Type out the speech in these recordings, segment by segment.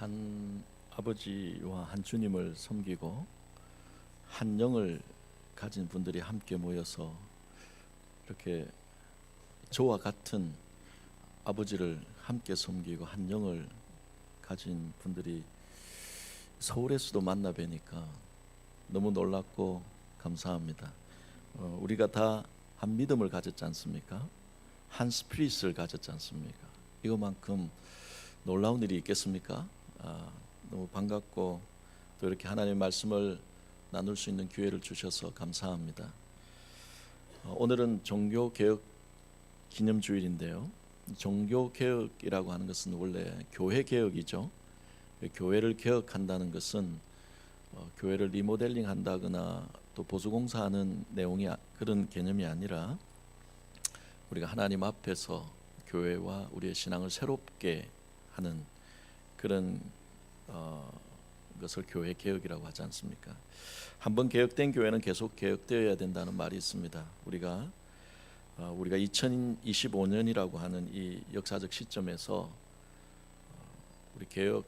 한 아버지와 한 주님을 섬기고 한 영을 가진 분들이 함께 모여서 이렇게 저와 같은 아버지를 함께 섬기고 한 영을 가진 분들이 서울에서도 만나 뵈니까 너무 놀랍고 감사합니다. 우리가 다 한 믿음을 가졌지 않습니까? 한 스피릿을 가졌지 않습니까? 이거만큼 놀라운 일이 있겠습니까? 너무 반갑고 또 이렇게 하나님의 말씀을 나눌 수 있는 기회를 주셔서 감사합니다. 오늘은 종교개혁 기념주일인데요. 종교개혁이라고 하는 것은 원래 교회개혁이죠. 교회를 개혁한다는 것은 교회를 리모델링 한다거나 또 보수공사하는 내용이 그런 개념이 아니라 우리가 하나님 앞에서 교회와 우리의 신앙을 새롭게 하는 그런 것을 교회 개혁이라고 하지 않습니까? 한번 개혁된 교회는 계속 개혁되어야 된다는 말이 있습니다. 우리가 2025년이라고 하는 이 역사적 시점에서 우리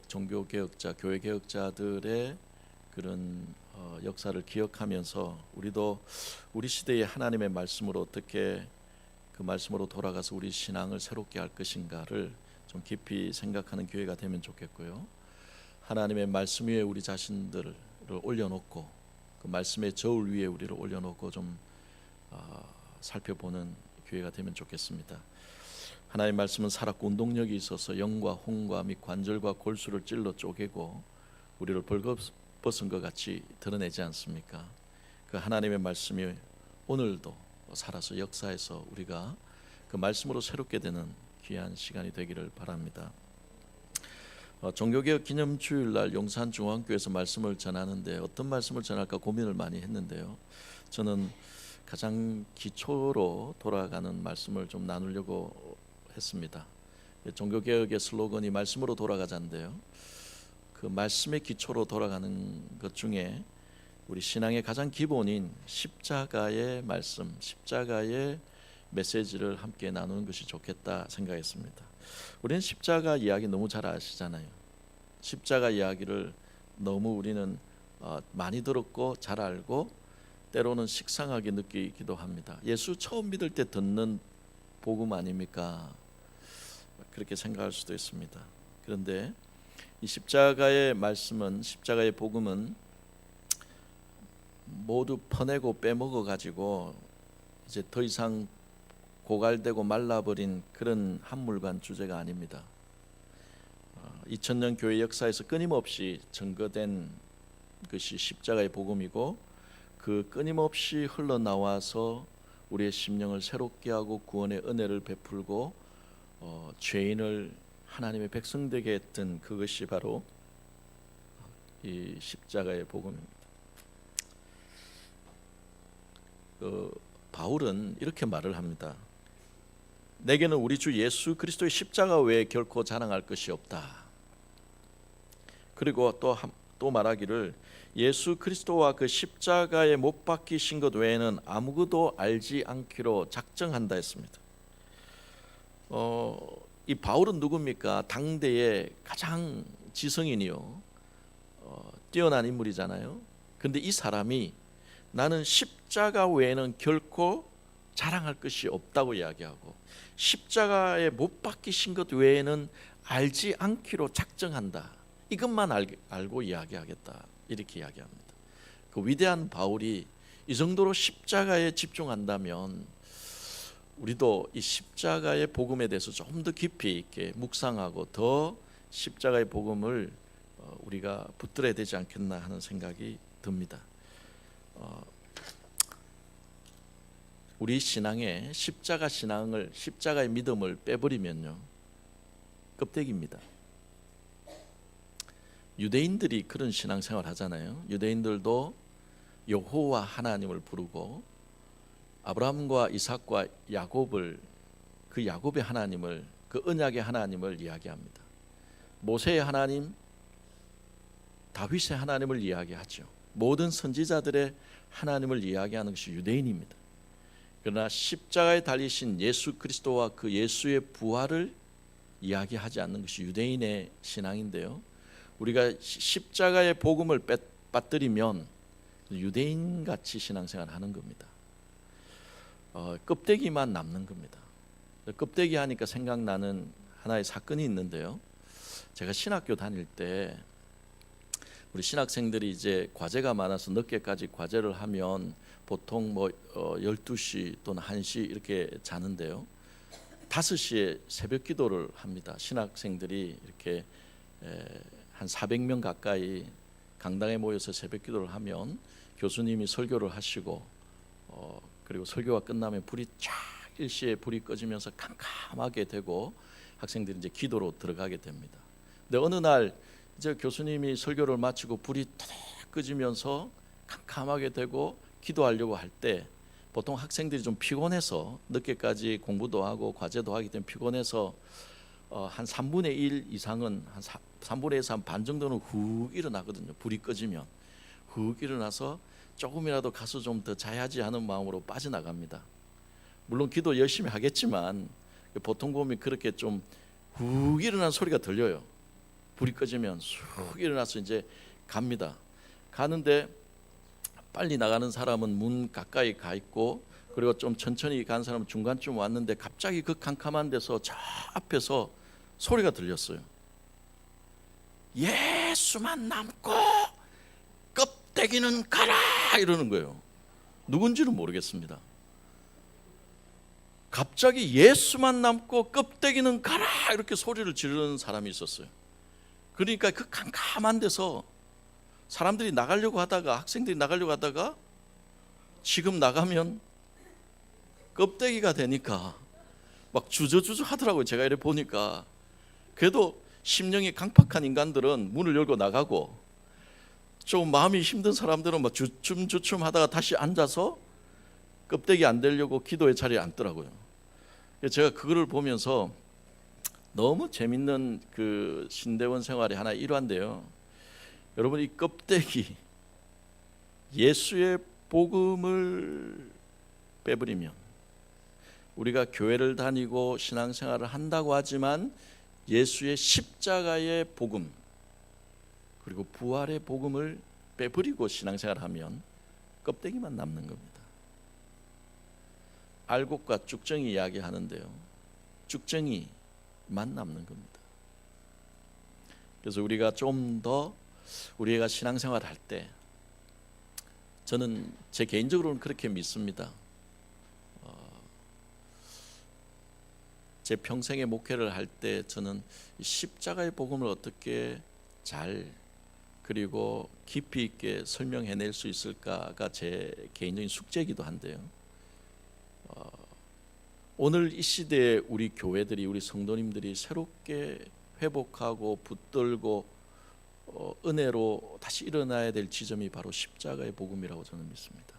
종교 개혁자, 교회 개혁자들의 그런 역사를 기억하면서 우리도 우리 시대의 하나님의 말씀으로 어떻게 그 말씀으로 돌아가서 우리 신앙을 새롭게 할 것인가를 좀 깊이 생각하는 기회가 되면 좋겠고요. 하나님의 말씀 위에 우리 자신들을 올려놓고 그 말씀의 저울 위에 우리를 올려놓고 좀 살펴보는 기회가 되면 좋겠습니다. 하나님의 말씀은 살았고 운동력이 있어서 영과 혼과 및 관절과 골수를 찔러 쪼개고 우리를 벌거벗은 것 같이 드러내지 않습니까? 그 하나님의 말씀이 오늘도 살아서 역사에서 우리가 그 말씀으로 새롭게 되는 귀한 시간이 되기를 바랍니다. 종교개혁 기념주일날 용산중앙교회에서 말씀을 전하는데 어떤 말씀을 전할까 고민을 많이 했는데요. 저는 가장 기초로 돌아가는 말씀을 좀 나누려고 했습니다. 종교개혁의 슬로건이 말씀으로 돌아가자인데요. 그 말씀의 기초로 돌아가는 것 중에 우리 신앙의 가장 기본인 십자가의 말씀, 십자가의 메시지를 함께 나누는 것이 좋겠다 생각했습니다. 우리는 십자가 이야기 너무 잘 아시잖아요. 십자가 이야기를 너무 우리는 많이 들었고 잘 알고 때로는 식상하게 느끼기도 합니다. 예수 처음 믿을 때 듣는 복음 아닙니까? 그렇게 생각할 수도 있습니다. 그런데 이 십자가의 말씀은, 십자가의 복음은 모두 퍼내고 빼먹어 가지고 이제 더 이상 고갈되고 말라버린 그런 한물간 주제가 아닙니다. 2000년 교회 역사에서 끊임없이 증거된 것이 십자가의 복음이고 그 끊임없이 흘러나와서 우리의 심령을 새롭게 하고 구원의 은혜를 베풀고 죄인을 하나님의 백성 되게 했던 그것이 바로 이 십자가의 복음입니다. 바울은 이렇게 말을 합니다. 내게는 우리 주 예수 그리스도의 십자가 외에 결코 자랑할 것이 없다. 그리고 또 말하기를 예수 그리스도와 그 십자가에 못 박히신 것 외에는 아무것도 알지 않기로 작정한다 했습니다. 이 바울은 누굽니까? 당대의 가장 지성인이요, 뛰어난 인물이잖아요. 그런데 이 사람이 나는 십자가 외에는 결코 자랑할 것이 없다고 이야기하고 십자가에 못 박히신 것 외에는 알지 않기로 작정한다. 이것만 알고 이야기하겠다. 이렇게 이야기합니다. 그 위대한 바울이 이 정도로 십자가에 집중한다면 우리도 이 십자가의 복음에 대해서 좀 더 깊이 있게 묵상하고 더 십자가의 복음을 우리가 붙들어야 되지 않겠나 하는 생각이 듭니다. 우리 신앙에 십자가의 믿음을 빼버리면요, 껍데기입니다. 유대인들이 그런 신앙생활 하잖아요. 유대인들도 여호와 하나님을 부르고 아브라함과 이삭과 야곱의 하나님을, 그 언약의 하나님을 이야기합니다. 모세의 하나님, 다윗의 하나님을 이야기하죠. 모든 선지자들의 하나님을 이야기하는 것이 유대인입니다. 그러나 십자가에 달리신 예수 그리스도와 그 예수의 부활을 이야기하지 않는 것이 유대인의 신앙인데요. 우리가 십자가의 복음을 빠뜨리면 유대인같이 신앙생활을 하는 겁니다. 껍데기만 남는 겁니다. 껍데기 하니까 생각나는 하나의 사건이 있는데요. 제가 신학교 다닐 때 우리 신학생들이 이제 과제가 많아서 늦게까지 과제를 하면 보통 12시 또는 1시 이렇게 자는데요. 5시에 새벽 기도를 합니다. 신학생들이 이렇게 한 400명 가까이 강당에 모여서 새벽 기도를 하면 교수님이 설교를 하시고 그리고 설교가 끝나면 불이 쫙 일시에 불이 꺼지면서 캄캄하게 되고 학생들이 이제 기도로 들어가게 됩니다. 근데 어느 날 이제 교수님이 설교를 마치고 불이 탁 꺼지면서 캄캄하게 되고 기도하려고 할 때 보통 학생들이 좀 피곤해서 늦게까지 공부도 하고 과제도 하기 때문에 피곤해서 한 3분의 1 이상은 한 3분의 1에서 한 반 정도는 훅 일어나거든요. 불이 꺼지면 훅 일어나서 조금이라도 가서 좀 더 자야지 하는 마음으로 빠져나갑니다. 물론 기도 열심히 하겠지만 보통 보면 그렇게 좀 훅 일어나는 소리가 들려요. 불이 꺼지면 쑥 일어나서 이제 갑니다. 가는데 빨리 나가는 사람은 문 가까이 가 있고 그리고 좀 천천히 간 사람은 중간쯤 왔는데 갑자기 그 캄캄한 데서 저 앞에서 소리가 들렸어요. 예수만 남고 껍데기는 가라 이러는 거예요. 누군지는 모르겠습니다. 갑자기 예수만 남고 껍데기는 가라 이렇게 소리를 지르는 사람이 있었어요. 그러니까 그 캄캄한 데서 사람들이 나가려고 하다가 학생들이 나가려고 하다가 지금 나가면 껍데기가 되니까 막 주저주저 하더라고요. 제가 이렇게 보니까. 그래도 심령이 강팍한 인간들은 문을 열고 나가고 좀 마음이 힘든 사람들은 막 주춤주춤 하다가 다시 앉아서 껍데기 안 되려고 기도의 자리에 앉더라고요. 제가 그거를 보면서 너무 재밌는 그 신대원 생활의 하나의 일환인데요. 여러분, 이 껍데기 예수의 복음을 빼버리면 우리가 교회를 다니고 신앙생활을 한다고 하지만 예수의 십자가의 복음 그리고 부활의 복음을 빼버리고 신앙생활을 하면 껍데기만 남는 겁니다. 알곡과 쭉정이 이야기하는데요. 쭉정이만 남는 겁니다. 그래서 우리가 좀 더 우리가 신앙생활을 할 때 저는 제 개인적으로는 그렇게 믿습니다. 제 평생의 목회를 할 때 저는 십자가의 복음을 어떻게 잘 그리고 깊이 있게 설명해낼 수 있을까가 제 개인적인 숙제이기도 한데요. 오늘 이 시대에 우리 교회들이 우리 성도님들이 새롭게 회복하고 붙들고 은혜로 다시 일어나야 될 지점이 바로 십자가의 복음이라고 저는 믿습니다.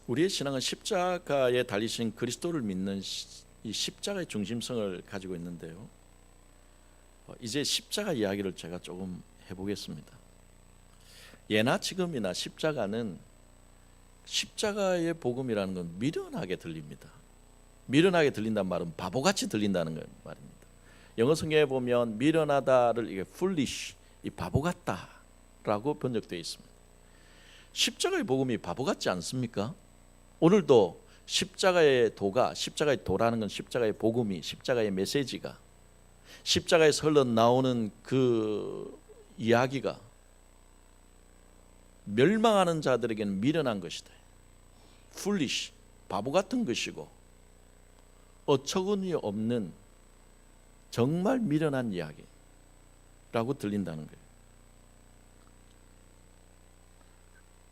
우리의 신앙은 십자가에 달리신 그리스도를 믿는 이 십자가의 중심성을 가지고 있는데요. 이제 십자가 이야기를 제가 조금 해보겠습니다. 예나 지금이나 십자가는 십자가의 복음이라는 건 미련하게 들립니다. 미련하게 들린다는 말은 바보같이 들린다는 말입니다. 영어 성경에 보면 미련하다를 이게 foolish, 이 바보 같다라고 번역되어 있습니다. 십자가의 복음이 바보 같지 않습니까? 오늘도 십자가의 도가, 십자가의 도라는 건 십자가의 복음이, 십자가의 메시지가, 십자가에서 흘러나오는 그 이야기가 멸망하는 자들에게는 미련한 것이다. foolish, 바보 같은 것이고 어처구니 없는 정말 미련한 이야기라고 들린다는 거예요.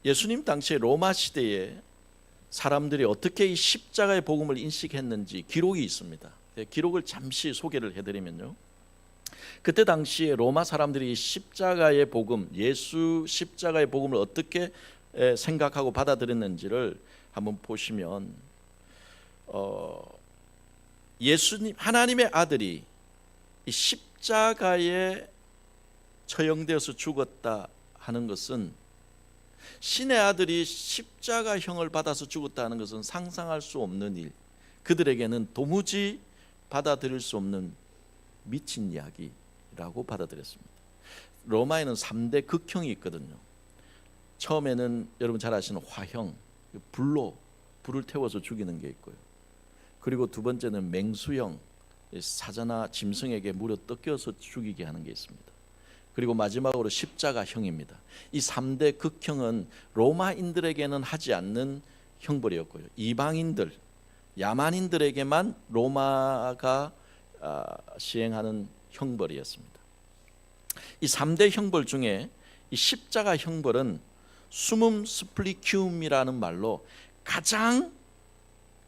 예수님 당시에 로마 시대에 사람들이 어떻게 이 십자가의 복음을 인식했는지 기록이 있습니다. 기록을 잠시 소개를 해드리면요. 그때 당시에 로마 사람들이 십자가의 복음, 예수 십자가의 복음을 어떻게 생각하고 받아들였는지를 한번 보시면 예수님, 하나님의 아들이 이 십자가에 처형되어서 죽었다 하는 것은, 신의 아들이 십자가형을 받아서 죽었다 하는 것은 상상할 수 없는 일, 그들에게는 도무지 받아들일 수 없는 미친 이야기라고 받아들였습니다. 로마에는 3대 극형이 있거든요. 처음에는 여러분 잘 아시는 화형, 불을 태워서 죽이는 게 있고요. 그리고 두 번째는 맹수형, 사자나 짐승에게 물어 뜯겨서 죽이게 하는 게 있습니다. 그리고 마지막으로 십자가형입니다. 이 3대 극형은 로마인들에게는 하지 않는 형벌이었고요. 이방인들, 야만인들에게만 로마가 시행하는 형벌이었습니다. 이 3대 형벌 중에 이 십자가 형벌은 수문 스플리큐움이라는 말로 가장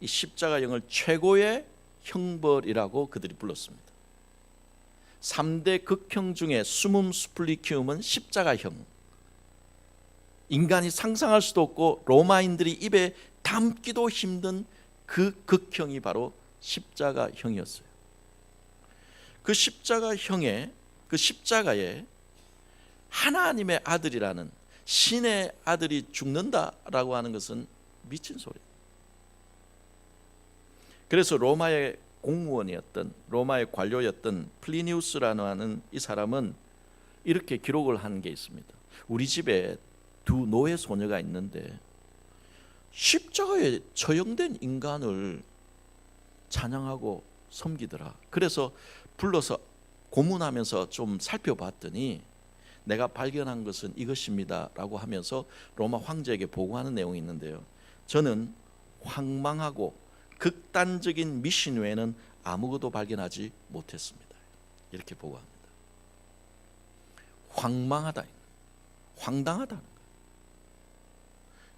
이 십자가형을 최고의 형벌이라고 그들이 불렀습니다. 3대 극형 중에 수문 스플리큐움은 십자가형. 인간이 상상할 수도 없고 로마인들이 입에 담기도 힘든 그 극형이 바로 십자가형이었어요. 그 십자가형에, 그 십자가에 하나님의 아들이라는 신의 아들이 죽는다라고 하는 것은 미친 소리예요. 그래서 로마의 공무원이었던, 로마의 관료였던 플리니우스라는 하는 이 사람은 이렇게 기록을 한 게 있습니다. 우리 집에 두 노예 소녀가 있는데 십자가에 처형된 인간을 찬양하고 섬기더라. 그래서 불러서 고문하면서 좀 살펴봤더니 내가 발견한 것은 이것입니다 라고 하면서 로마 황제에게 보고하는 내용이 있는데요, 저는 황망하고 극단적인 미신 외에는 아무것도 발견하지 못했습니다. 이렇게 보고합니다. 황망하다, 황당하다는 거예요.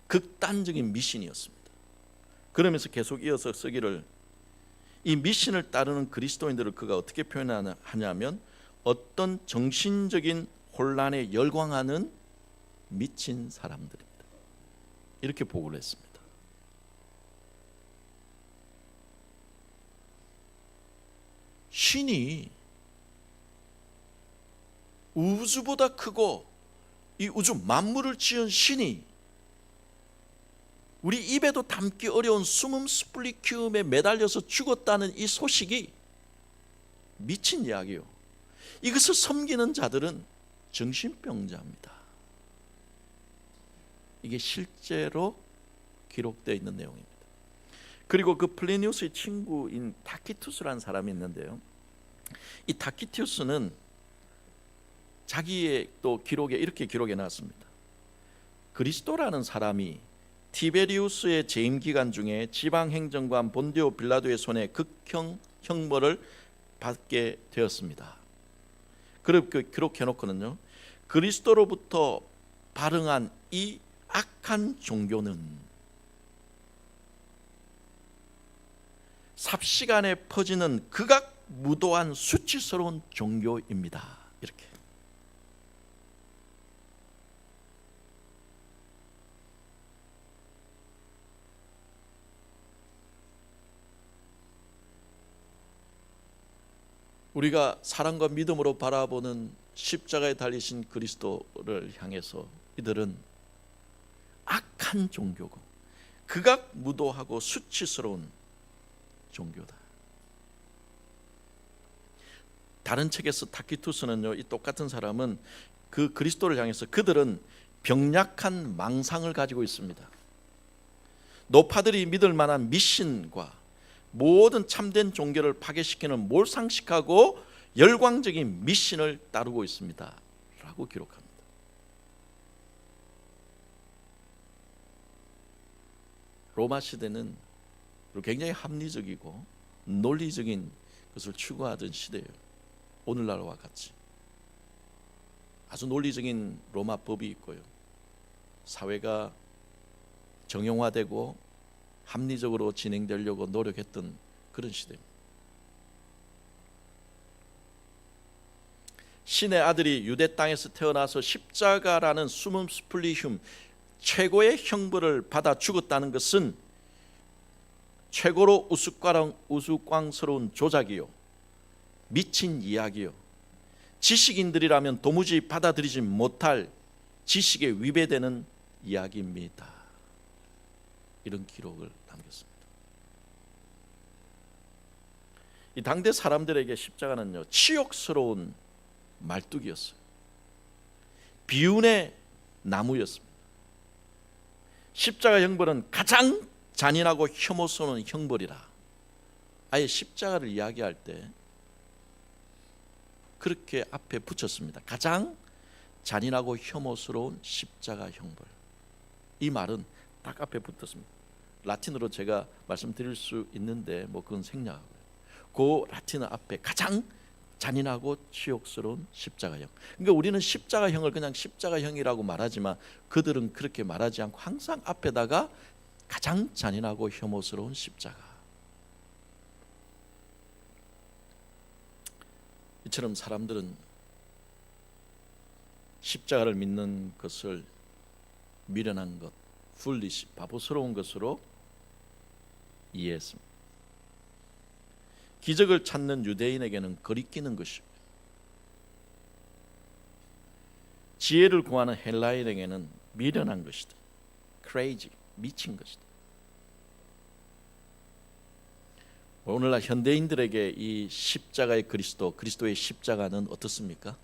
극단적인 미신이었습니다. 그러면서 계속 이어서 쓰기를, 이 미신을 따르는 그리스도인들을 그가 어떻게 표현하냐면 어떤 정신적인 혼란에 열광하는 미친 사람들입니다. 이렇게 보고를 했습니다. 신이 우주보다 크고 이 우주 만물을 지은 신이 우리 입에도 담기 어려운 수문 스플리큐움에 매달려서 죽었다는 이 소식이 미친 이야기요. 이것을 섬기는 자들은 정신병자입니다. 이게 실제로 기록되어 있는 내용입니다. 그리고 그 플리니우스의 친구인 타키투스라는 사람이 있는데요, 이 타키투스는 자기의 또 기록에 이렇게 기록해 놨습니다. 그리스도라는 사람이 티베리우스의 재임 기간 중에 지방행정관 본디오 빌라도의 손에 극형 형벌을 받게 되었습니다. 그렇게 기록해 놓고는요, 그리스도로부터 발흥한 이 악한 종교는 삽시간에 퍼지는 극악무도한 수치스러운 종교입니다. 이렇게. 우리가 사랑과 믿음으로 바라보는 십자가에 달리신 그리스도를 향해서 이들은 악한 종교고 극악무도하고 수치스러운 종교다. 다른 책에서 타키투스는요, 이 똑같은 사람은 그 그리스도를 향해서 그들은 병약한 망상을 가지고 있습니다. 노파들이 믿을 만한 미신과 모든 참된 종교를 파괴시키는 몰상식하고 열광적인 미신을 따르고 있습니다 라고 기록합니다. 로마 시대는 굉장히 합리적이고 논리적인 것을 추구하던 시대예요. 오늘날과 같이 아주 논리적인 로마 법이 있고요, 사회가 정형화되고 합리적으로 진행되려고 노력했던 그런 시대입니다. 신의 아들이 유대 땅에서 태어나서 십자가라는 수문 스플리흉, 최고의 형벌을 받아 죽었다는 것은 최고로 우스꽝스러운 조작이요, 미친 이야기요, 지식인들이라면 도무지 받아들이지 못할 지식에 위배되는 이야기입니다. 이런 기록을 남겼습니다. 이 당대 사람들에게 십자가는요, 치욕스러운 말뚝이었어요. 비운의 나무였습니다. 십자가 형벌은 가장 잔인하고 혐오스러운 형벌이라. 아예 십자가를 이야기할 때 그렇게 앞에 붙였습니다. 가장 잔인하고 혐오스러운 십자가 형벌. 이 말은 딱 앞에 붙었습니다. 라틴어로 제가 말씀드릴 수 있는데 그건 생략하고요. 그 라틴어 앞에 가장 잔인하고 치욕스러운 십자가형. 그러니까 우리는 십자가형을 그냥 십자가형이라고 말하지만 그들은 그렇게 말하지 않고 항상 앞에다가 가장 잔인하고 혐오스러운 십자가. 이처럼 사람들은 십자가를 믿는 것을 미련한 것, foolish, 바보스러운 것으로 이해했습니다. 기적을 찾는 유대인에게는 거리끼는 것입니다. 지혜를 구하는 헬라인에게는 미련한 것이다. crazy, 미친 것이다. 오늘날 현대인들에게 이 십자가의 그리스도의 십자가는 어떻습니까?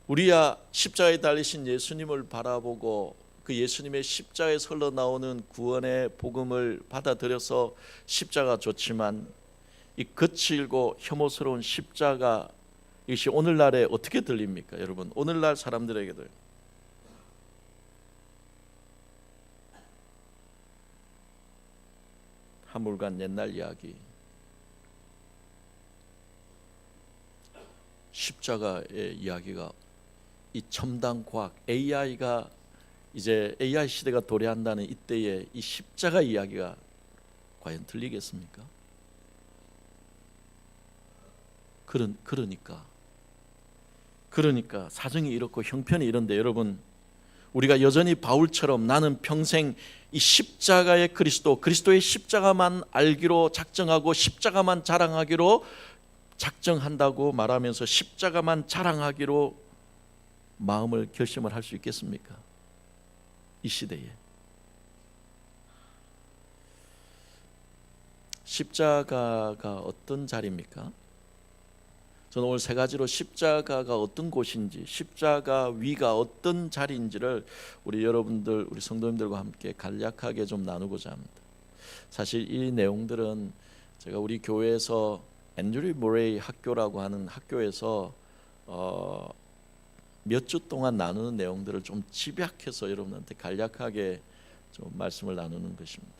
우리야 십자가에 달리신 예수님을 바라보고 그 예수님의 십자가에서 흘러나오는 구원의 복음을 받아들여서 십자가 좋지만 이 거칠고 혐오스러운 십자가, 이것이 오늘날에 어떻게 들립니까? 여러분, 오늘날 사람들에게도요. 하물간 옛날 이야기, 십자가의 이야기가 이 첨단 과학 AI가 이제 AI 시대가 도래한다는 이때에 이 십자가 이야기가 과연 들리겠습니까? 그러니까 사정이 이렇고 형편이 이런데, 여러분, 우리가 여전히 바울처럼 나는 평생 이 십자가의 그리스도의 십자가만 알기로 작정하고 십자가만 자랑하기로 작정한다고 말하면서 십자가만 자랑하기로 마음을 결심을 할 수 있겠습니까? 이 시대에 십자가가 어떤 자리입니까? 저는 오늘 세 가지로 십자가가 어떤 곳인지, 십자가 위가 어떤 자리인지를 우리 여러분들, 우리 성도님들과 함께 간략하게 좀 나누고자 합니다. 사실 이 내용들은 제가 우리 교회에서 앤드류 모레이 학교라고 하는 학교에서 몇 주 동안 나누는 내용들을 좀 집약해서 여러분한테 간략하게 좀 말씀을 나누는 것입니다.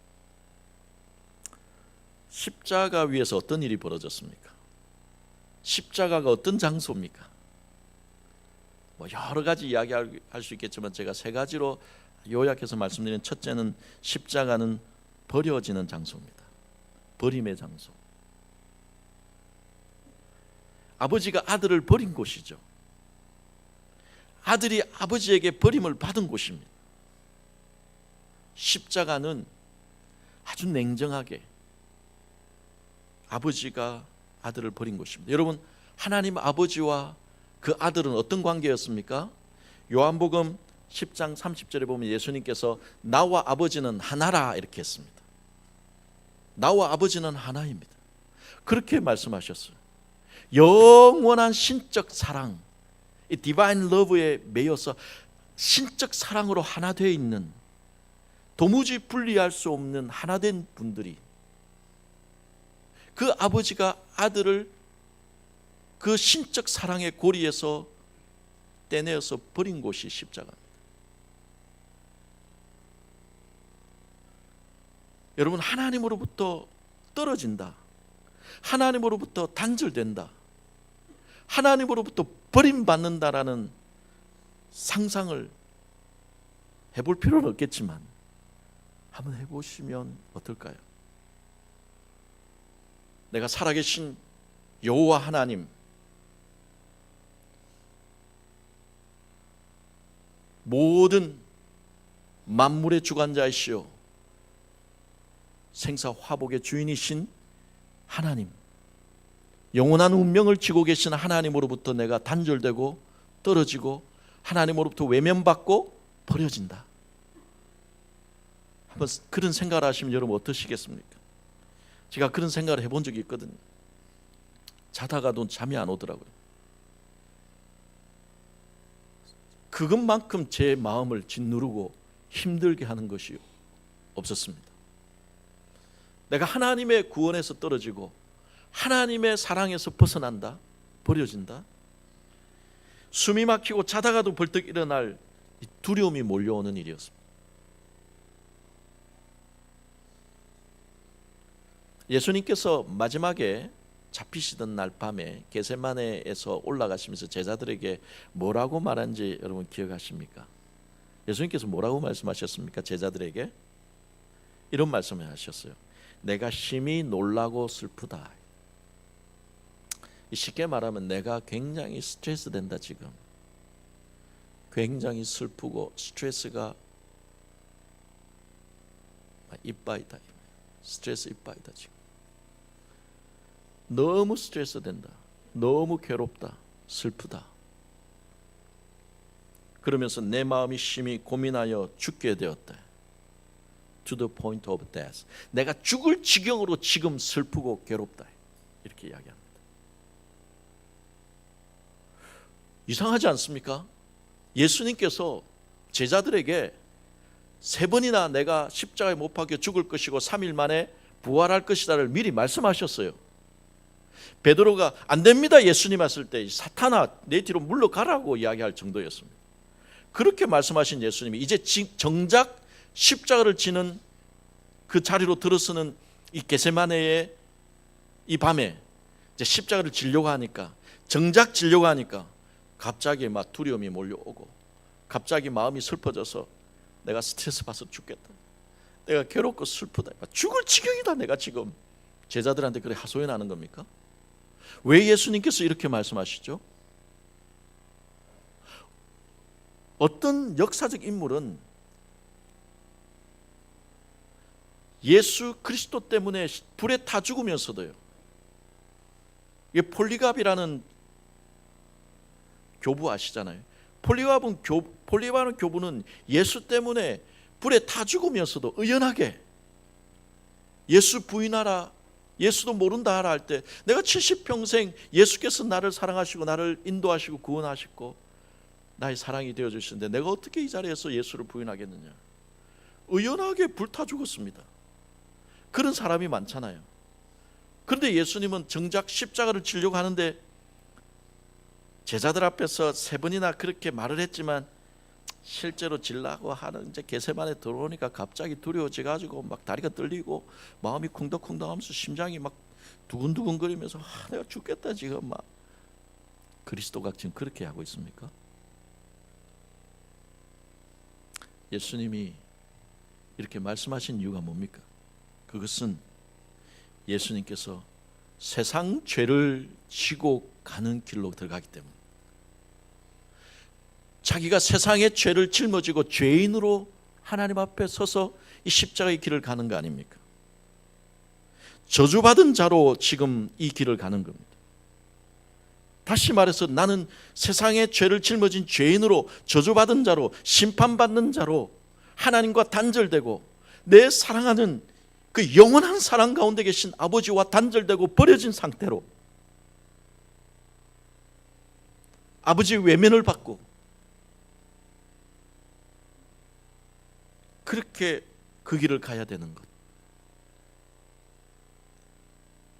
십자가 위에서 어떤 일이 벌어졌습니까? 십자가가 어떤 장소입니까? 여러 가지 이야기할 수 있겠지만 제가 세 가지로 요약해서 말씀드리는, 첫째는 십자가는 버려지는 장소입니다. 버림의 장소. 아버지가 아들을 버린 곳이죠. 아들이 아버지에게 버림을 받은 곳입니다. 십자가는 아주 냉정하게 아버지가 아들을 버린 곳입니다. 여러분, 하나님 아버지와 그 아들은 어떤 관계였습니까? 요한복음 10장 30절에 보면 예수님께서 나와 아버지는 하나라 이렇게 했습니다. 나와 아버지는 하나입니다. 그렇게 말씀하셨어요. 영원한 신적 사랑, 이 디바인 러브에 매여서 신적 사랑으로 하나 되어 있는, 도무지 분리할 수 없는 하나된 분들이, 그 아버지가 아들을 그 신적 사랑의 고리에서 떼내어서 버린 곳이 십자가입니다. 여러분, 하나님으로부터 떨어진다, 하나님으로부터 단절된다, 하나님으로부터 버림받는다라는 상상을 해볼 필요는 없겠지만 한번 해보시면 어떨까요? 내가 살아계신 여호와 하나님, 모든 만물의 주관자이시오 생사 화복의 주인이신 하나님, 영원한 운명을 쥐고 계신 하나님으로부터 내가 단절되고 떨어지고 하나님으로부터 외면받고 버려진다. 한번 그런 생각을 하시면 여러분 어떠시겠습니까? 제가 그런 생각을 해본 적이 있거든요. 자다가도 잠이 안 오더라고요. 그것만큼 제 마음을 짓누르고 힘들게 하는 것이 없었습니다. 내가 하나님의 구원에서 떨어지고 하나님의 사랑에서 벗어난다, 버려진다, 숨이 막히고 자다가도 벌떡 일어날 두려움이 몰려오는 일이었습니다. 예수님께서 마지막에 잡히시던 날 밤에 겟세마네에서 올라가시면서 제자들에게 뭐라고 말한지 여러분 기억하십니까? 예수님께서 뭐라고 말씀하셨습니까? 제자들에게 이런 말씀을 하셨어요. 내가 심히 놀라고 슬프다. 쉽게 말하면 내가 굉장히 스트레스 된다. 지금 굉장히 슬프고 스트레스가 이빠이다. 스트레스 이빠이다. 지금 너무 스트레스 된다. 너무 괴롭다. 슬프다. 그러면서 내 마음이 심히 고민하여 죽게 되었다. To the point of death. 내가 죽을 지경으로 지금 슬프고 괴롭다. 이렇게 이야기합니다. 이상하지 않습니까? 예수님께서 제자들에게 3번이나 내가 십자가에 못 박혀 죽을 것이고 3일 만에 부활할 것이다를 미리 말씀하셨어요. 베드로가 안 됩니다 예수님 했을 때 사탄아 내 뒤로 물러가라고 이야기할 정도였습니다. 그렇게 말씀하신 예수님이 이제 정작 십자가를 지는 그 자리로 들어서는 이 겟세마네의 이 밤에 이제 십자가를 지려고 하니까, 정작 지려고 하니까 갑자기 막 두려움이 몰려오고 갑자기 마음이 슬퍼져서 내가 스트레스 받아서 죽겠다, 내가 괴롭고 슬프다, 죽을 지경이다 내가 지금. 제자들한테 그렇게 하소연하는 겁니까? 왜 예수님께서 이렇게 말씀하시죠? 어떤 역사적 인물은 예수 그리스도 때문에 불에 타 죽으면서도요, 이게 폴리갑이라는 교부 아시잖아요. 폴리갑은 교부는 예수 때문에 불에 타 죽으면서도 의연하게 예수 부인하라, 예수도 모른다 하라 할 때 내가 70평생 예수께서 나를 사랑하시고 나를 인도하시고 구원하시고 나의 사랑이 되어주시는데 내가 어떻게 이 자리에서 예수를 부인하겠느냐, 의연하게 불타 죽었습니다. 그런 사람이 많잖아요. 그런데 예수님은 정작 십자가를 지려고 하는데 제자들 앞에서 3번이나 그렇게 말을 했지만 실제로 질라고 하는 이제 겟세마네 들어오니까 갑자기 두려워져 가지고 막 다리가 떨리고 마음이 쿵덕쿵덕하면서 심장이 막 두근두근거리면서 내가 죽겠다 지금 막. 그리스도가 지금 그렇게 하고 있습니까? 예수님이 이렇게 말씀하신 이유가 뭡니까? 그것은 예수님께서 세상 죄를 지고 가는 길로 들어가기 때문에, 자기가 세상의 죄를 짊어지고 죄인으로 하나님 앞에 서서 이 십자가의 길을 가는 거 아닙니까? 저주받은 자로 지금 이 길을 가는 겁니다. 다시 말해서 나는 세상의 죄를 짊어진 죄인으로, 저주받은 자로, 심판받는 자로 하나님과 단절되고 내 사랑하는 그 영원한 사랑 가운데 계신 아버지와 단절되고 버려진 상태로 아버지의 외면을 받고 그렇게 그 길을 가야 되는 것.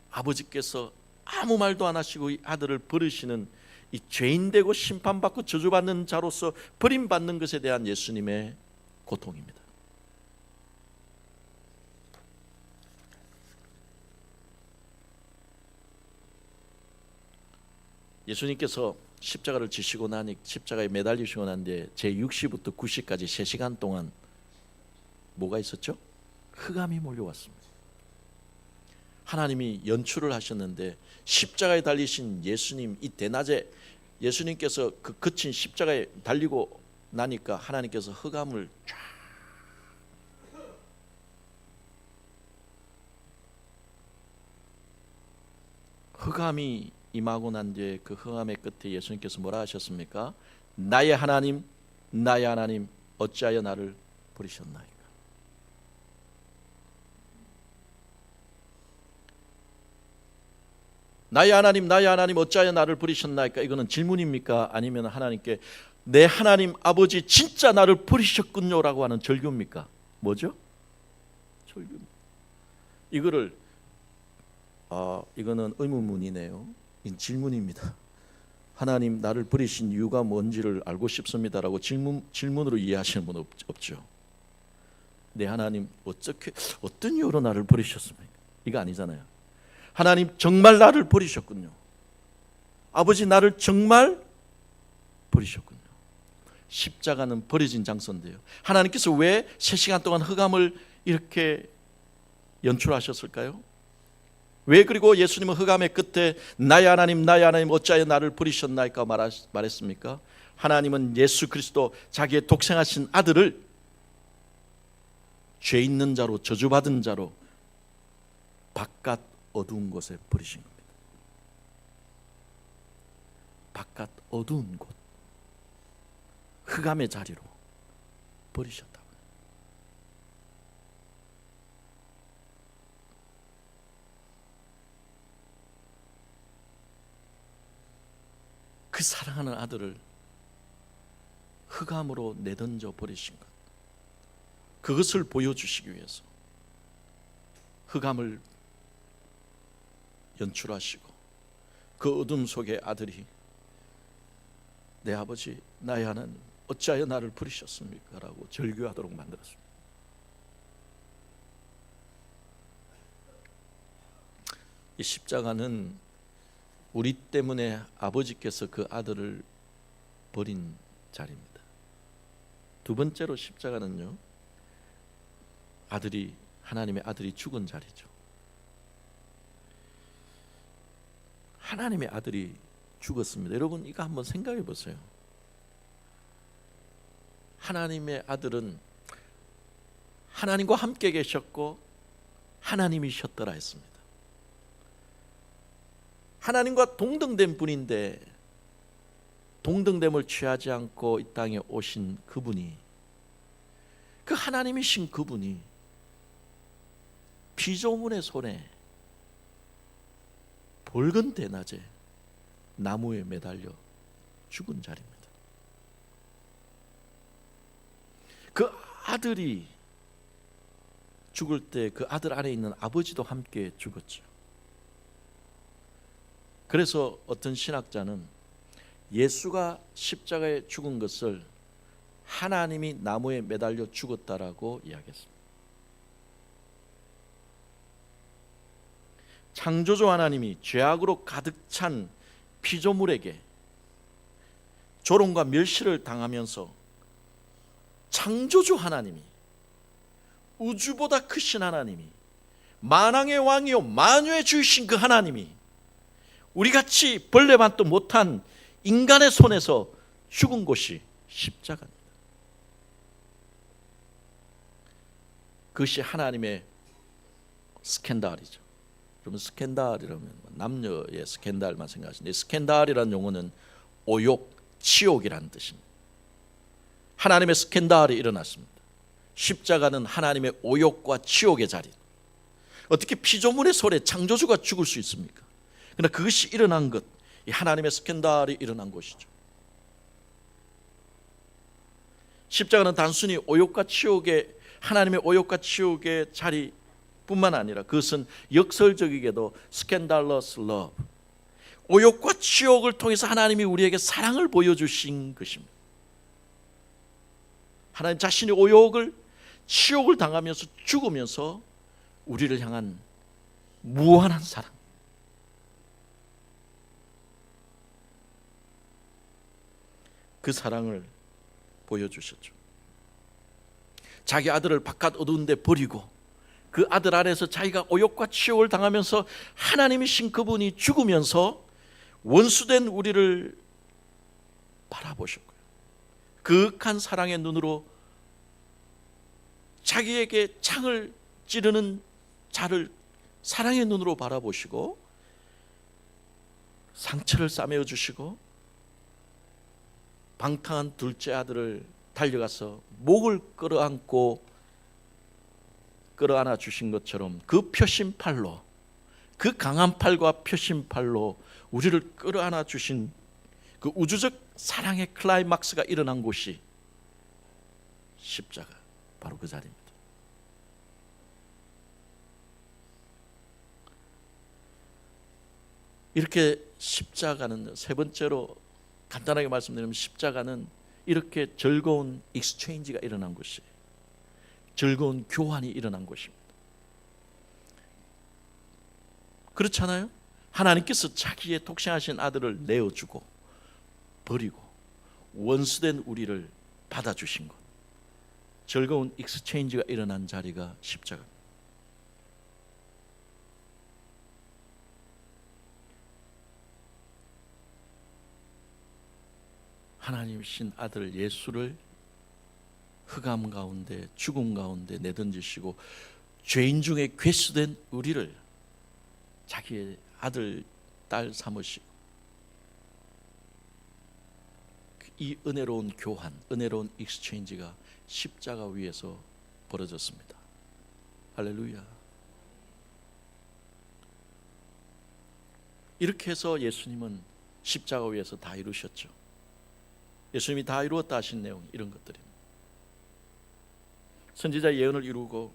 아버지께서 아무 말도 안 하시고 이 아들을 버리시는 이 죄인되고 심판받고 저주받는 자로서 버림받는 것에 대한 예수님의 고통입니다. 예수님께서 십자가를 지시고 나니, 십자가에 매달리시고 난 뒤에 제6시부터 9시까지 3시간 동안 뭐가 있었죠? 흑암이 몰려왔습니다. 하나님이 연출을 하셨는데 십자가에 달리신 예수님, 이 대낮에 예수님께서 그 거친 십자가에 달리고 나니까 하나님께서 흑암을 쫙, 흑암이 임하고 난 뒤에 그 흑암의 끝에 예수님께서 뭐라 하셨습니까? 나의 하나님, 나의 하나님, 어찌하여 나를 버리셨나이까? 나의 하나님 어찌하여 나를 버리셨나이까? 이거는 질문입니까? 아니면 하나님께 내 하나님 아버지 진짜 나를 버리셨군요라고 하는 절규입니까? 뭐죠? 절규. 이거를 이거는 의문문이네요. 이 질문입니다. 하나님 나를 버리신 이유가 뭔지를 알고 싶습니다라고 질문으로 이해하시는 분 없죠. 내 하나님 어떤 이유로 나를 버리셨습니까? 이거 아니잖아요. 하나님 정말 나를 버리셨군요. 아버지 나를 정말 버리셨군요. 십자가는 버려진 장소인데요. 하나님께서 왜 3시간 동안 흑암을 이렇게 연출하셨을까요? 왜 그리고 예수님은 흑암의 끝에 나의 하나님 어찌하여 나를 버리셨나이까 말했습니까? 하나님은 예수 그리스도 자기의 독생하신 아들을 죄 있는 자로 저주받은 자로 바깥 어두운 곳에 버리신 겁니다. 바깥 어두운 곳, 흑암의 자리로 버리셨다. 그 사랑하는 아들을 흑암으로 내던져 버리신 것, 그것을 보여주시기 위해서 흑암을 연출하시고 그 어둠 속에 아들이 내 아버지 나의 하나님 어찌하여 나를 버리셨습니까? 라고 절규하도록 만들었습니다. 이 십자가는 우리 때문에 아버지께서 그 아들을 버린 자리입니다. 두 번째로 십자가는요, 하나님의 아들이 죽은 자리죠. 하나님의 아들이 죽었습니다. 여러분 이거 한번 생각해 보세요. 하나님의 아들은 하나님과 함께 계셨고 하나님이셨더라 했습니다. 하나님과 동등된 분인데 동등됨을 취하지 않고 이 땅에 오신 그분이, 그 하나님이신 그분이 피조물의 손에 붉은 대낮에 나무에 매달려 죽은 자리입니다. 그 아들이 죽을 때 그 아들 안에 있는 아버지도 함께 죽었죠. 그래서 어떤 신학자는 예수가 십자가에 죽은 것을 하나님이 나무에 매달려 죽었다라고 이야기했습니다. 창조주 하나님이 죄악으로 가득 찬 피조물에게 조롱과 멸시를 당하면서 창조주 하나님이, 우주보다 크신 하나님이, 만왕의 왕이요 만유의 주이신 그 하나님이 우리같이 벌레반도 못한 인간의 손에서 죽은 곳이 십자가입니다. 그것이 하나님의 스캔들이죠. 여러분 스캔들이라면 남녀의 스캔들만 생각하시는데, 스캔들이라는 용어는 오욕, 치욕이라는 뜻입니다. 하나님의 스캔들이 일어났습니다. 십자가는 하나님의 오욕과 치욕의 자리. 어떻게 피조물의 손에 창조주가 죽을 수 있습니까? 그러나 그것이 일어난 것, 이 하나님의 스캔들이 일어난 것이죠. 십자가는 단순히 오욕과 치욕의, 하나님의 오욕과 치욕의 자리뿐만 아니라 그것은 역설적이게도 스캔달러스 러브, 오욕과 치욕을 통해서 하나님이 우리에게 사랑을 보여주신 것입니다. 하나님 자신이 오욕을, 치욕을 당하면서 죽으면서 우리를 향한 무한한 사랑, 그 사랑을 보여주셨죠. 자기 아들을 바깥 어두운 데 버리고 그 아들 안에서 자기가 오욕과 치욕을 당하면서 하나님이신 그분이 죽으면서 원수된 우리를 바라보셨고요. 그윽한 사랑의 눈으로 자기에게 창을 찌르는 자를 사랑의 눈으로 바라보시고 상처를 싸매어 주시고 방탕한 둘째 아들을 달려가서 목을 끌어안고 끌어안아 주신 것처럼 그 표심팔로 그 강한 팔과 펴신 팔로 우리를 끌어안아 주신 그 우주적 사랑의 클라이막스가 일어난 곳이 십자가, 바로 그 자리입니다. 이렇게 십자가는, 세 번째로 간단하게 말씀드리면, 십자가는 이렇게 즐거운 익스체인지가 일어난 곳이, 즐거운 교환이 일어난 곳입니다. 그렇잖아요? 하나님께서 자기의 독생하신 아들을 내어주고 버리고 원수된 우리를 받아주신 것, 즐거운 익스체인지가 일어난 자리가 십자가입니다. 하나님이신 아들 예수를 흑암 가운데, 죽음 가운데 내던지시고 죄인 중에 괴수된 우리를 자기의 아들, 딸 삼으시고, 이 은혜로운 교환, 은혜로운 익스체인지가 십자가 위에서 벌어졌습니다. 할렐루야. 이렇게 해서 예수님은 십자가 위에서 다 이루셨죠. 예수님이 다 이루었다 하신 내용, 이런 것들입니다. 선지자 예언을 이루고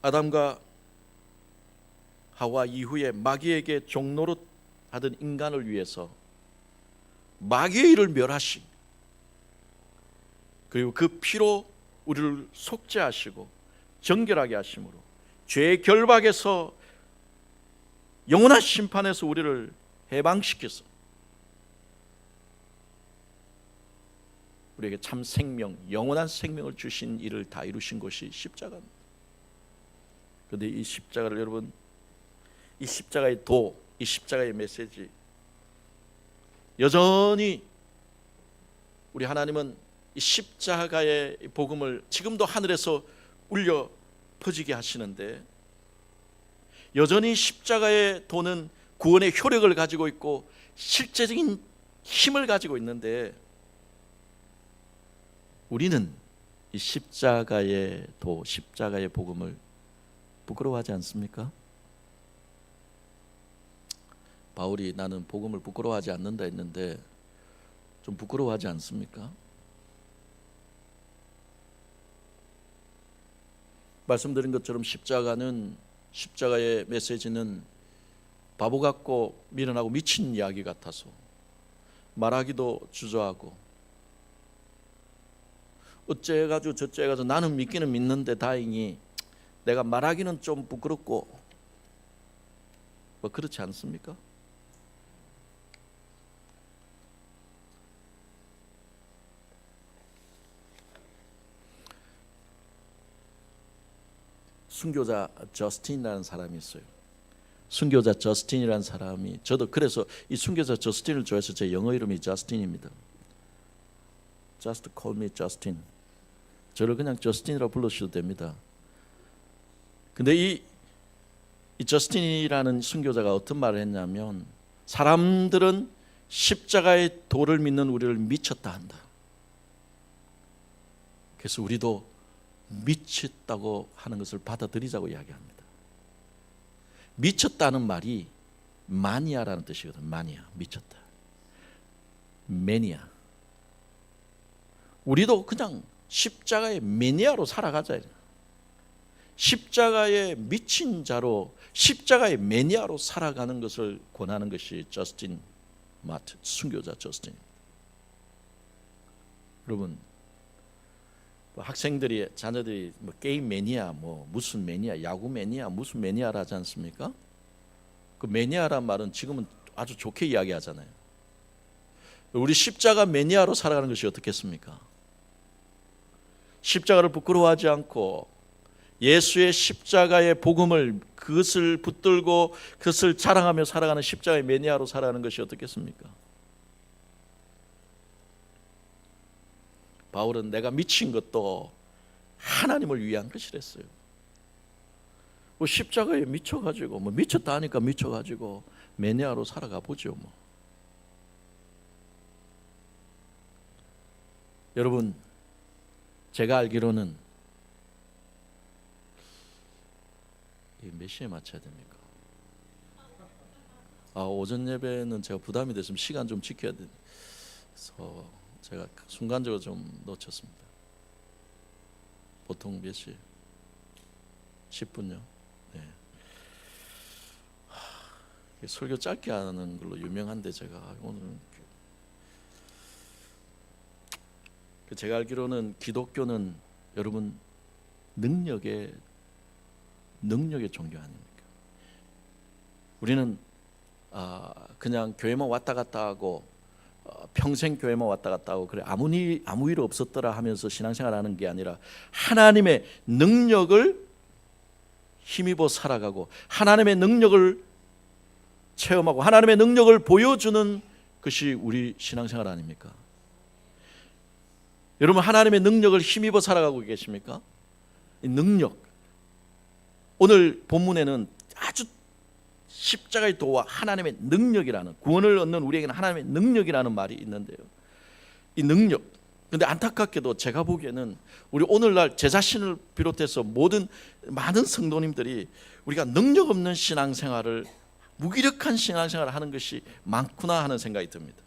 아담과 하와 이후에 마귀에게 종노릇 하던 인간을 위해서 마귀의 일을 멸하시, 그리고 그 피로 우리를 속죄하시고 정결하게 하심으로 죄의 결박에서, 영원한 심판에서 우리를 해방시켜서 우리에게 참 생명, 영원한 생명을 주신 일을 다 이루신 것이 십자가입니다. 그런데 이 십자가를, 여러분, 이 십자가의 도, 이 십자가의 메시지, 여전히 우리 하나님은 이 십자가의 복음을 지금도 하늘에서 울려 퍼지게 하시는데, 여전히 십자가의 도는 구원의 효력을 가지고 있고 실제적인 힘을 가지고 있는데, 우리는 이 십자가의 도, 십자가의 복음을 부끄러워하지 않습니까? 바울이 나는 복음을 부끄러워하지 않는다 했는데 좀 부끄러워하지 않습니까? 말씀드린 것처럼 십자가의 메시지는 바보 같고 미련하고 미친 이야기 같아서 말하기도 주저하고, 어째가지고 저째가지고 나는 믿기는 믿는데 다행히 내가 말하기는 좀 부끄럽고, 뭐 그렇지 않습니까? 순교자 저스틴이라는 사람이 있어요. 순교자 저스틴이라는 사람이, 저도 그래서 이 순교자 저스틴을 좋아해서 제 영어 이름이 저스틴입니다. Just call me Justin. 저를 그냥 저스틴이라고 불러주셔도 됩니다. 근데 이 저스틴이라는 순교자가 어떤 말을 했냐면, 사람들은 십자가의 도를 믿는 우리를 미쳤다 한다. 그래서 우리도 미쳤다고 하는 것을 받아들이자고 이야기합니다. 미쳤다는 말이 마니아라는 뜻이거든. 마니아, 미쳤다. 매니아. 우리도 그냥 십자가의 매니아로 살아가자. 십자가의 미친 자로, 십자가의 매니아로 살아가는 것을 권하는 것이 저스틴 마트, 순교자 저스틴. 여러분, 학생들이, 자녀들이 뭐 게임 매니아, 뭐 무슨 매니아, 야구 매니아, 무슨 매니아라 하지 않습니까? 그 매니아란 말은 지금은 아주 좋게 이야기하잖아요. 우리 십자가 매니아로 살아가는 것이 어떻겠습니까? 십자가를 부끄러워하지 않고 예수의 십자가의 복음을, 그것을 붙들고 그것을 자랑하며 살아가는 십자가의 매니아로 살아가는 것이 어떻겠습니까? 바울은 내가 미친 것도 하나님을 위한 것이랬어요. 뭐 십자가에 미쳐가지고, 뭐 미쳤다 하니까 미쳐가지고 매니아로 살아가 보죠. 뭐. 여러분, 제가 알기로는 몇 시에 맞춰야 됩니까? 오전 예배는 제가 부담이 됐으면 시간 좀 지켜야 돼서 제가 순간적으로 좀 놓쳤습니다. 보통 몇 시? 10분요. 네. 설교 짧게 하는 걸로 유명한데 제가 오늘은 제가 알기로는 기독교는 여러분 능력의 종교 아닙니까? 우리는 그냥 교회만 왔다 갔다 하고 평생 교회만 왔다 갔다 하고 그래 아무 일 없었더라 하면서 신앙생활하는 게 아니라 하나님의 능력을 힘입어 살아가고 하나님의 능력을 체험하고 하나님의 능력을 보여주는 것이 우리 신앙생활 아닙니까? 여러분 하나님의 능력을 힘입어 살아가고 계십니까? 이 능력, 오늘 본문에는 아주 십자가의 도와 하나님의 능력이라는, 구원을 얻는 우리에게는 하나님의 능력이라는 말이 있는데요, 이 능력, 근데 안타깝게도 제가 보기에는 우리 오늘날 제 자신을 비롯해서 많은 성도님들이 우리가 능력 없는 신앙생활을, 무기력한 신앙생활을 하는 것이 많구나 하는 생각이 듭니다.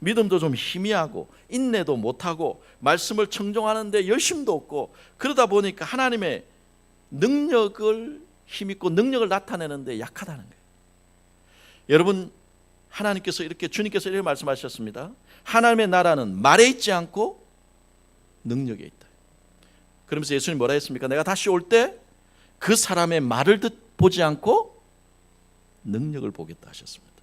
믿음도 좀 희미하고 인내도 못하고 말씀을 청종하는데 열심도 없고, 그러다 보니까 하나님의 능력을 힘있고 능력을 나타내는데 약하다는 거예요. 여러분 주님께서 이렇게 말씀하셨습니다. 하나님의 나라는 말에 있지 않고 능력에 있다. 그러면서 예수님 뭐라 했습니까? 내가 다시 올 때 그 사람의 말을 보지 않고 능력을 보겠다 하셨습니다.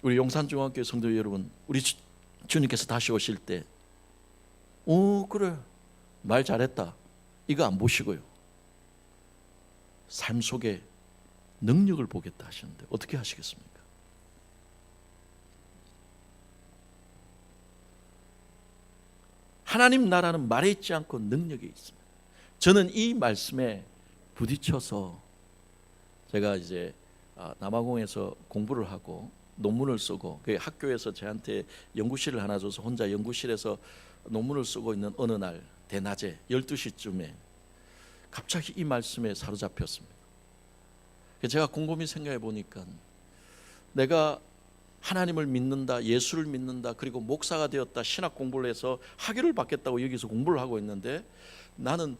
우리 용산중앙교회 성도 여러분, 우리 주님께서 다시 오실 때 그래 말 잘했다 이거 안 보시고요, 삶 속에 능력을 보겠다 하시는데 어떻게 하시겠습니까? 하나님 나라는 말에 있지 않고 능력에 있습니다. 저는 이 말씀에 부딪혀서 제가 이제 남아공에서 공부를 하고 논문을 쓰고, 그 학교에서 저한테 연구실을 하나 줘서 혼자 연구실에서 논문을 쓰고 있는 어느 날 대낮에 12시쯤에 갑자기 이 말씀에 사로잡혔습니다. 제가 곰곰이 생각해 보니까 내가 하나님을 믿는다, 예수를 믿는다, 그리고 목사가 되었다, 신학 공부를 해서 학위를 받겠다고 여기서 공부를 하고 있는데 나는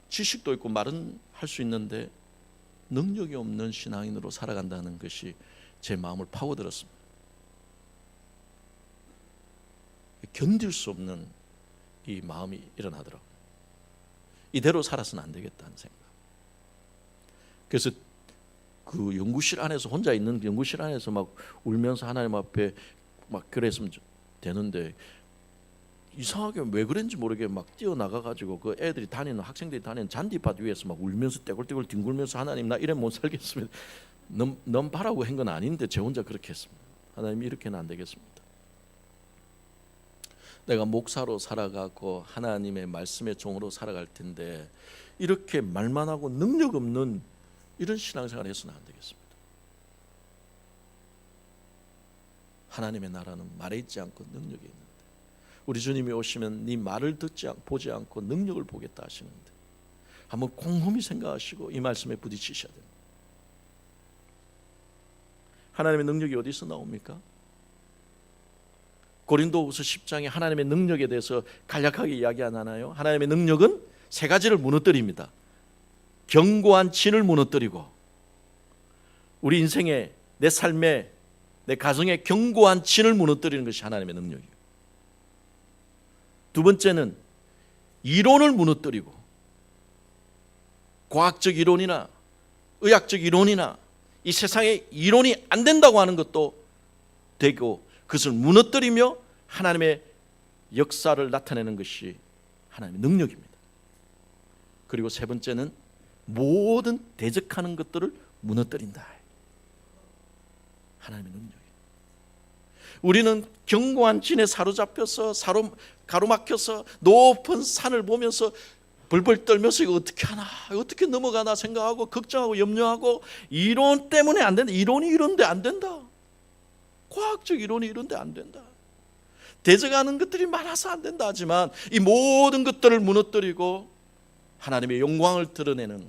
지식도 있고 말은 할 수 있는데 능력이 없는 신앙인으로 살아간다는 것이 제 마음을 파고들었습니다. 견딜 수 없는 이 마음이 일어나더라고요. 이대로 살아서는 안 되겠다는 생각. 그래서 그 연구실 안에서, 혼자 있는 연구실 안에서 막 울면서 하나님 앞에 막 그랬으면 되는데 이상하게 왜 그런지 모르게 막 뛰어나가가지고 그 애들이 다니는, 학생들이 다니는 잔디밭 위에서 막 울면서 떼굴떼굴 뒹굴면서 하나님 나 이래 못 살겠습니다. 넌 바라고 한 건 아닌데 제 혼자 그렇게 했습니다. 하나님 이렇게는 안 되겠습니다. 내가 목사로 살아가고 하나님의 말씀의 종으로 살아갈 텐데 이렇게 말만 하고 능력 없는 이런 신앙생활을 해서는 안 되겠습니다. 하나님의 나라는 말에 있지 않고 능력에 있는데, 우리 주님이 오시면 네 말을 보지 않고 능력을 보겠다 하시는데 한번 곰곰이 생각하시고 이 말씀에 부딪히셔야 됩니다. 하나님의 능력이 어디서 나옵니까? 고린도후서 10장에 하나님의 능력에 대해서 간략하게 이야기 안 하나요? 하나님의 능력은 세 가지를 무너뜨립니다. 견고한 진을 무너뜨리고, 우리 인생에, 내 삶에, 내 가정에 견고한 진을 무너뜨리는 것이 하나님의 능력이에요. 두 번째는 이론을 무너뜨리고, 과학적 이론이나 의학적 이론이나 이 세상에 이론이 안 된다고 하는 것도 되고 그것을 무너뜨리며 하나님의 역사를 나타내는 것이 하나님의 능력입니다. 그리고 세 번째는 모든 대적하는 것들을 무너뜨린다. 하나님의 능력이에요. 우리는 견고한 진에 사로잡혀서 가로막혀서 높은 산을 보면서 벌벌 떨면서 이거 어떻게 하나, 어떻게 넘어가나 생각하고 걱정하고 염려하고, 이론 때문에 안 된다. 이론이 이런데 안 된다. 과학적 이론이 이런데 안 된다. 대적하는 것들이 많아서 안 된다 하지만 이 모든 것들을 무너뜨리고 하나님의 영광을 드러내는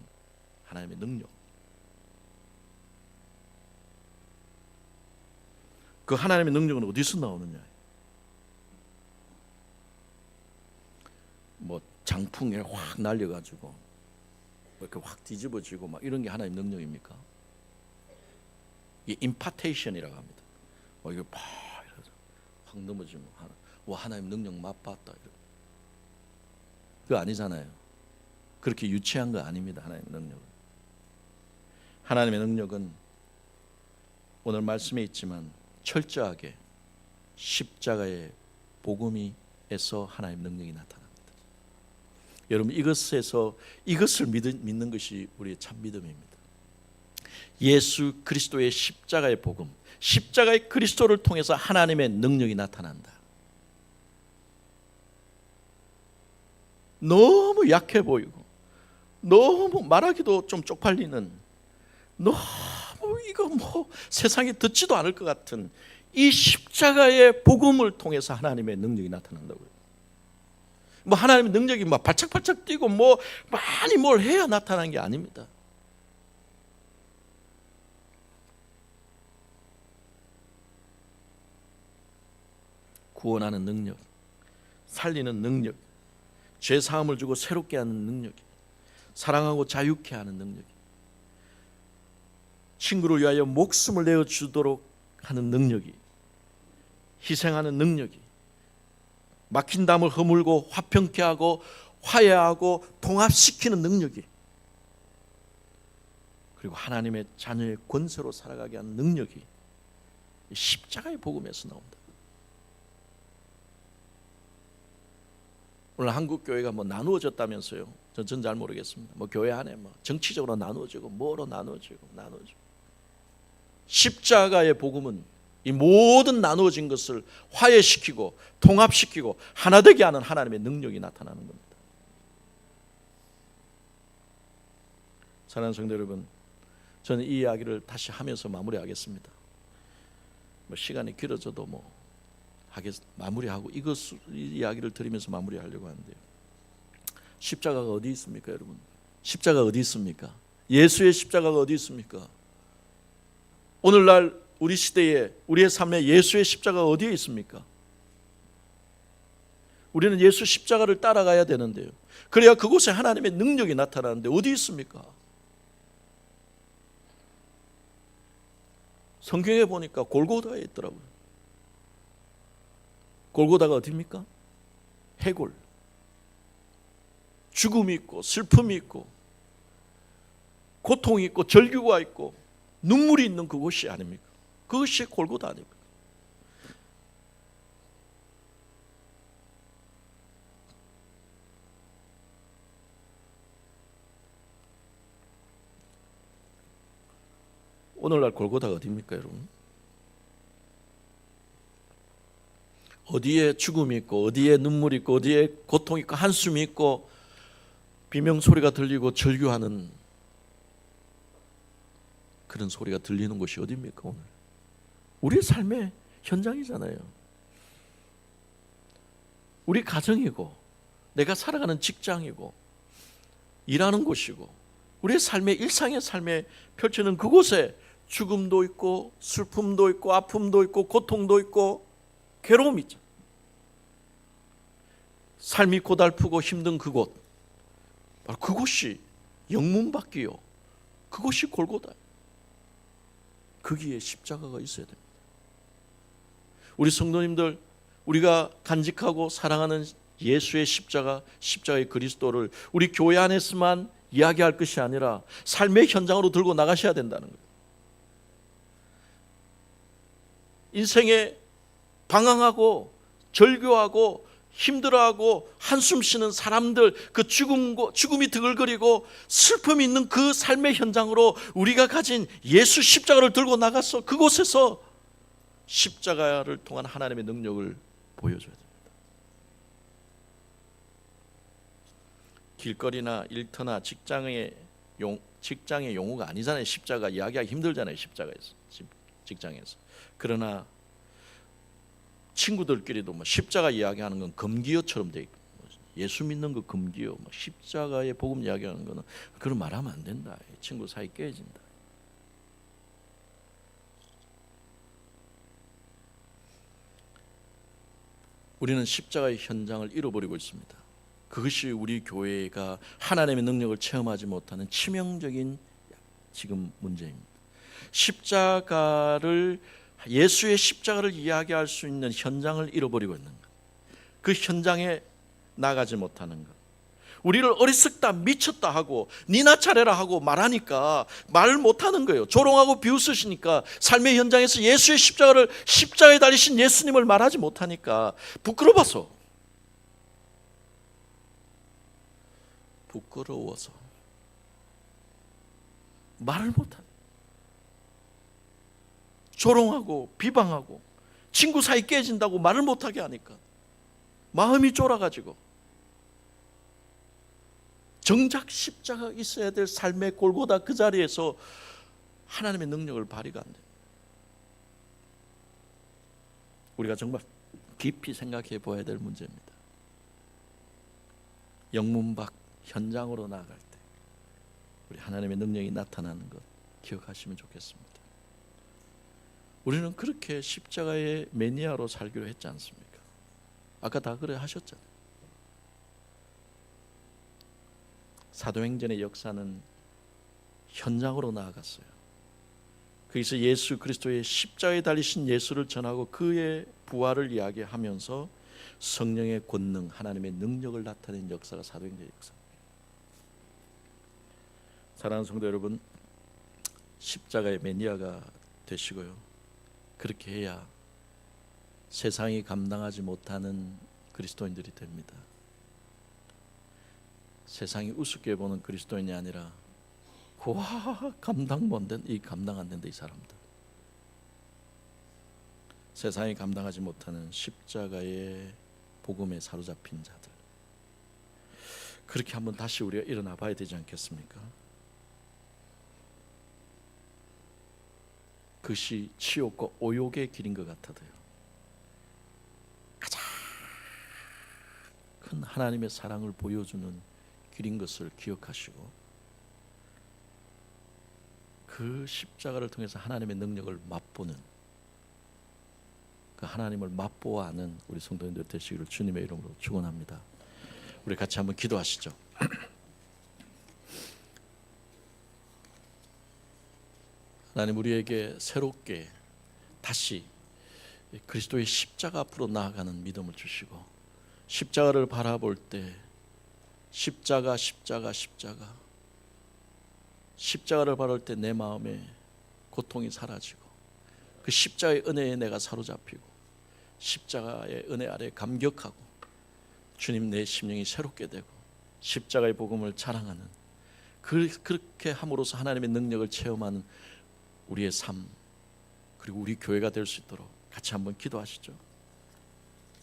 하나님의 능력. 그 하나님의 능력은 어디서 나오느냐? 뭐 장풍에 확 날려가지고 이렇게 확 뒤집어지고 막 이런 게 하나님의 능력입니까? 이게 임파테이션이라고 합니다. 이게 확 넘어지면 하나님 능력 맛봤다. 그거 아니잖아요. 그렇게 유치한 거 아닙니다. 하나님의 능력은. 하나님의 능력은 오늘 말씀에 있지만 철저하게 십자가의 복음에서 하나님의 능력이 나타납니다. 여러분 이것을 믿는 것이 우리의 참 믿음입니다. 예수 그리스도의 십자가의 복음, 십자가의 그리스도를 통해서 하나님의 능력이 나타난다. 너무 약해 보이고 너무 말하기도 좀 쪽팔리는, 너무 이거 세상에 듣지도 않을 것 같은 이 십자가의 복음을 통해서 하나님의 능력이 나타난다고요. 하나님의 능력이 발짝발짝 뛰고 많이 뭘 해야 나타나는 게 아닙니다. 구원하는 능력, 살리는 능력, 죄 사함을 주고 새롭게 하는 능력, 사랑하고 자유케 하는 능력, 친구를 위하여 목숨을 내어 주도록 하는 능력이, 희생하는 능력이, 막힌 담을 허물고 화평케 하고 화해하고 통합시키는 능력이, 그리고 하나님의 자녀의 권세로 살아가게 하는 능력이 십자가의 복음에서 나온다. 오늘 한국 교회가 나누어졌다면서요? 전 잘 모르겠습니다. 교회 안에 정치적으로 나누어지고 뭐로 나누어지고. 십자가의 복음은 이 모든 나누어진 것을 화해시키고 통합시키고 하나 되게 하는 하나님의 능력이 나타나는 겁니다. 사랑하는 성도 여러분, 저는 이 이야기를 다시 하면서 마무리하겠습니다. 시간이 길어져도 마무리하고 이 이야기를 드리면서 마무리하려고 하는데요. 십자가가 어디 있습니까, 여러분? 십자가가 어디 있습니까? 예수의 십자가가 어디 있습니까? 오늘날 우리 시대에 우리의 삶에 예수의 십자가가 어디에 있습니까? 우리는 예수 십자가를 따라가야 되는데요. 그래야 그곳에 하나님의 능력이 나타나는데 어디 있습니까? 성경에 보니까 골고다에 있더라고요. 골고다가 어디입니까? 해골. 죽음이 있고 슬픔이 있고 고통이 있고 절규가 있고 눈물이 있는 그곳이 아닙니까? 그것이 골고다 아닙니까? 오늘날 골고다가 어디입니까, 여러분? 어디에 죽음이 있고 어디에 눈물이 있고 어디에 고통이 있고 한숨이 있고 비명소리가 들리고 절규하는 그런 소리가 들리는 곳이 어디입니까? 오늘 우리의 삶의 현장이잖아요. 우리 가정이고 내가 살아가는 직장이고 일하는 곳이고 우리의 삶의 일상의 삶에 펼치는 그곳에 죽음도 있고 슬픔도 있고 아픔도 있고 고통도 있고 괴로움이 있죠. 삶이 고달프고 힘든 그곳, 바로 그곳이 영문밖이요, 그곳이 골고다예요. 거기에 십자가가 있어야 됩니다. 우리 성도님들, 우리가 간직하고 사랑하는 예수의 십자가, 십자가의 그리스도를 우리 교회 안에서만 이야기할 것이 아니라 삶의 현장으로 들고 나가셔야 된다는 거예요. 인생에 방황하고 절규하고 힘들어하고 한숨 쉬는 사람들, 그 죽음이 드글거리고 슬픔이 있는 그 삶의 현장으로 우리가 가진 예수 십자가를 들고 나가서 그곳에서 십자가를 통한 하나님의 능력을 보여줘야 됩니다. 길거리나 일터나 직장의 용어가 아니잖아요. 십자가 이야기하기 힘들잖아요. 십자가에서, 직장에서. 그러나 친구들끼리도 십자가 이야기하는 건 금기어처럼 돼 있고 예수 믿는 거 금기요. 십자가의 복음 이야기하는 거는 그런 말하면 안 된다. 친구 사이 깨진다. 우리는 십자가의 현장을 잃어버리고 있습니다. 그것이 우리 교회가 하나님의 능력을 체험하지 못하는 치명적인 지금 문제입니다. 예수의 십자가를 이야기할 수 있는 현장을 잃어버리고 있는 것. 그 현장에 나가지 못하는 것. 우리를 어리석다, 미쳤다 하고 니나 차례라 하고 말하니까 말 못하는 거예요. 조롱하고 비웃으시니까 삶의 현장에서 예수의 십자가에 달리신 예수님을 말하지 못하니까 부끄러워서 말을 못하는, 조롱하고 비방하고 친구 사이 깨진다고 말을 못하게 하니까 마음이 쫄아가지고 정작 십자가 있어야 될 삶의 골고다 그 자리에서 하나님의 능력을 발휘가 안 돼요. 우리가 정말 깊이 생각해 보아야 될 문제입니다. 영문 밖 현장으로 나아갈 때 우리 하나님의 능력이 나타나는 것 기억하시면 좋겠습니다. 우리는 그렇게 십자가의 매니아로 살기로 했지 않습니까? 아까 다 그래 하셨잖아요. 사도행전의 역사는 현장으로 나아갔어요. 거기서 예수 그리스도의 십자가에 달리신 예수를 전하고 그의 부활을 이야기하면서 성령의 권능, 하나님의 능력을 나타낸 역사가 사도행전의 역사입니다. 사랑하는 성도 여러분, 십자가의 매니아가 되시고요. 그렇게 해야 세상이 감당하지 못하는 그리스도인들이 됩니다. 세상이 우습게 보는 그리스도인이 아니라 감당 안 된다 이 사람들. 세상이 감당하지 못하는 십자가의 복음에 사로잡힌 자들. 그렇게 한번 다시 우리가 일어나 봐야 되지 않겠습니까? 그것이 치욕과 오욕의 길인 것 같아도요. 가장 큰 하나님의 사랑을 보여주는 길인 것을 기억하시고 그 십자가를 통해서 하나님의 능력을 맛보는, 그 하나님을 맛보아하는 우리 성도님들 되시기를 주님의 이름으로 축원합니다. 우리 같이 한번 기도하시죠. 하나님, 우리에게 새롭게 다시 그리스도의 십자가 앞으로 나아가는 믿음을 주시고, 십자가를 바라볼 때 십자가를 바라볼 때 내 마음에 고통이 사라지고 그 십자가의 은혜에 내가 사로잡히고 십자가의 은혜 아래 감격하고 주님 내 심령이 새롭게 되고 십자가의 복음을 자랑하는, 그렇게 함으로써 하나님의 능력을 체험하는 우리의 삶, 그리고 우리 교회가 될 수 있도록 같이 한번 기도하시죠.